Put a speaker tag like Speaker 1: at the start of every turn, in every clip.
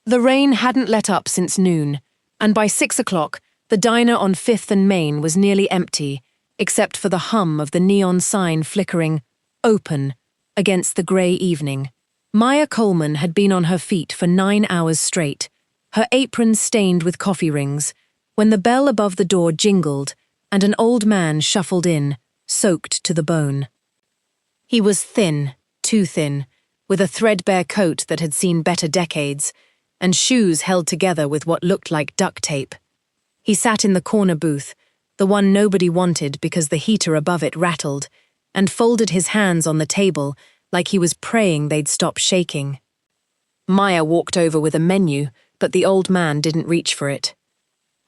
Speaker 1: The rain hadn't let up since noon, and by 6 o'clock, the diner on 5th and Main was nearly empty, except for the hum of the neon sign flickering, "Open," against the grey evening. Maya Coleman had been on her feet for 9 hours straight, her apron stained with coffee rings, when the bell above the door jingled and an old man shuffled in, soaked to the bone. He was thin, too thin, with a threadbare coat that had seen better decades, and shoes held together with what looked like duct tape. He sat in the corner booth, the one nobody wanted because the heater above it rattled, and folded his hands on the table like he was praying they'd stop shaking. Maya walked over with a menu, but the old man didn't reach for it.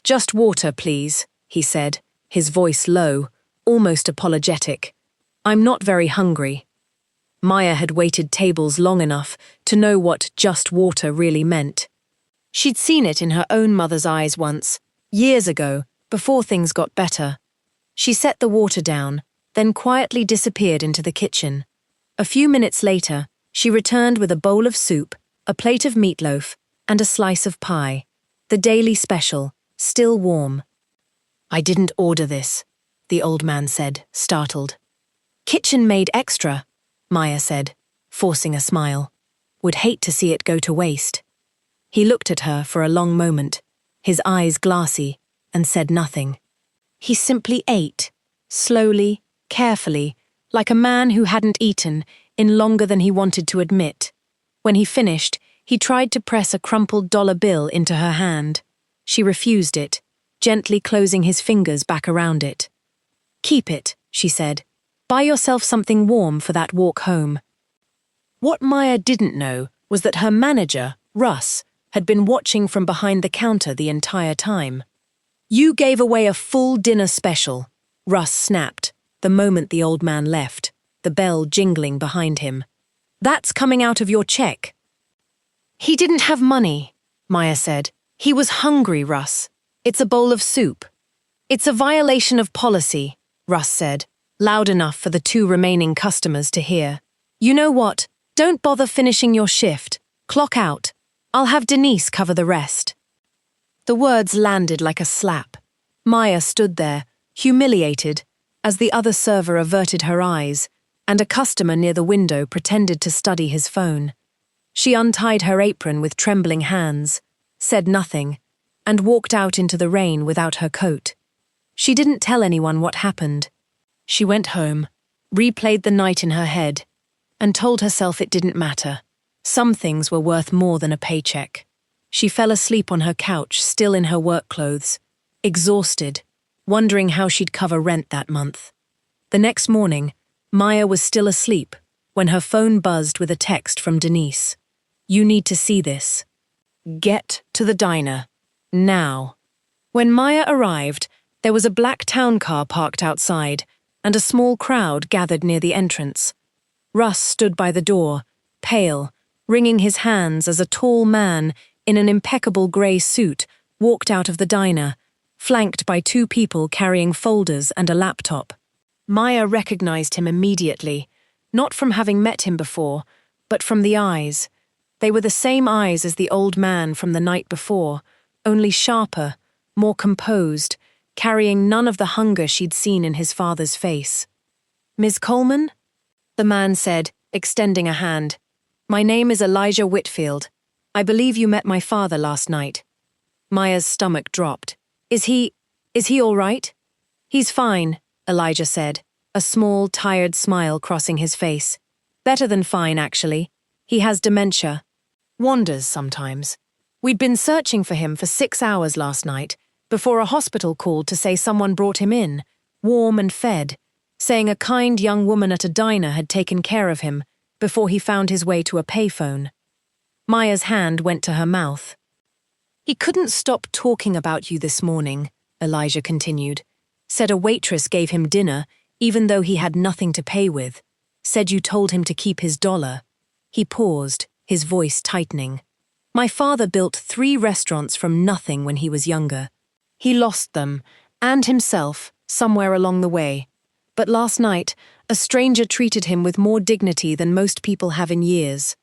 Speaker 1: "Just water, please," he said, his voice low, almost apologetic. "I'm not very hungry." Maya had waited tables long enough to know what just water really meant. She'd seen it in her own mother's eyes once, years ago, before things got better. She set the water down, then quietly disappeared into the kitchen. A few minutes later, she returned with a bowl of soup, a plate of meatloaf, and a slice of pie. The daily special, still warm. "I didn't order this," the old man said, startled. "Kitchen made extra," Maya said, forcing a smile. "Would hate to see it go to waste." He looked at her for a long moment, his eyes glassy, and said nothing. He simply ate, slowly, carefully, like a man who hadn't eaten in longer than he wanted to admit. When he finished, he tried to press a crumpled dollar bill into her hand. She refused it, gently closing his fingers back around it. "Keep it," she said. "Buy yourself something warm for that walk home." What Maya didn't know was that her manager, Russ, had been watching from behind the counter the entire time. "You gave away a full dinner special," Russ snapped, the moment the old man left, the bell jingling behind him. "That's coming out of your check." "He didn't have money," Maya said. "He was hungry, Russ. It's a bowl of soup." "It's a violation of policy," Russ said, loud enough for the 2 remaining customers to hear. "You know what? Don't bother finishing your shift. Clock out. I'll have Denise cover the rest." The words landed like a slap. Maya stood there, humiliated, as the other server averted her eyes, and a customer near the window pretended to study his phone. She untied her apron with trembling hands, said nothing, and walked out into the rain without her coat. She didn't tell anyone what happened. She went home, replayed the night in her head, and told herself it didn't matter. Some things were worth more than a paycheck. She fell asleep on her couch, still in her work clothes, exhausted, wondering how she'd cover rent that month. The next morning, Maya was still asleep when her phone buzzed with a text from Denise. "You need to see this. Get to the diner. Now." When Maya arrived, there was a black town car parked outside, and a small crowd gathered near the entrance. Russ stood by the door, pale, wringing his hands as a tall man in an impeccable grey suit walked out of the diner, flanked by 2 people carrying folders and a laptop. Maya recognized him immediately, not from having met him before, but from the eyes. They were the same eyes as the old man from the night before, only sharper, more composed, carrying none of the hunger she'd seen in his father's face. "Ms. Coleman?" the man said, extending a hand. "My name is Elijah Whitfield. I believe you met my father last night." Maya's stomach dropped. Is he all right?" "He's fine," Elijah said, a small, tired smile crossing his face. "Better than fine, actually. He has dementia. Wanders sometimes. We'd been searching for him for 6 hours last night, before a hospital called to say someone brought him in, warm and fed, saying a kind young woman at a diner had taken care of him before he found his way to a payphone." Maya's hand went to her mouth. "He couldn't stop talking about you this morning," Elijah continued. "Said a waitress gave him dinner, even though he had nothing to pay with. Said you told him to keep his dollar." He paused, his voice tightening. "My father built 3 restaurants from nothing when he was younger. He lost them, and himself, somewhere along the way. But last night, a stranger treated him with more dignity than most people have in years."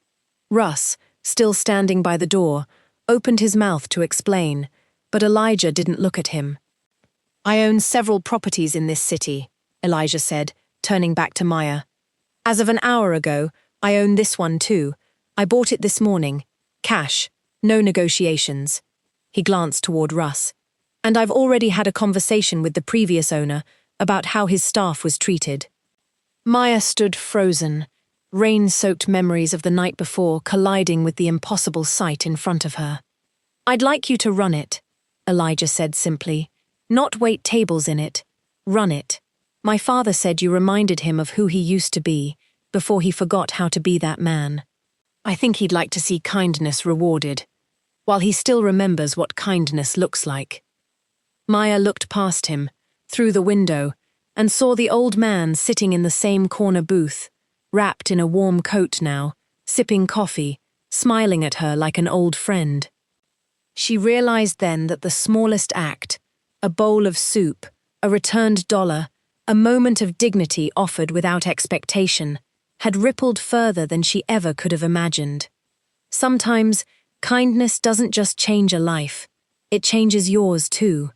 Speaker 1: Russ, still standing by the door, opened his mouth to explain, but Elijah didn't look at him. "I own several properties in this city," Elijah said, turning back to Maya. "As of an hour ago, I own this one too. I bought it this morning. Cash. No negotiations." He glanced toward Russ. "And I've already had a conversation with the previous owner about how his staff was treated." Maya stood frozen, rain-soaked memories of the night before colliding with the impossible sight in front of her. "I'd like you to run it," Elijah said simply. "Not wait tables in it. Run it. My father said you reminded him of who he used to be before he forgot how to be that man. I think he'd like to see kindness rewarded, while he still remembers what kindness looks like." Maya looked past him, through the window, and saw the old man sitting in the same corner booth, wrapped in a warm coat now, sipping coffee, smiling at her like an old friend. She realized then that the smallest act, a bowl of soup, a returned dollar, a moment of dignity offered without expectation, had rippled further than she ever could have imagined. Sometimes, kindness doesn't just change a life, it changes yours too.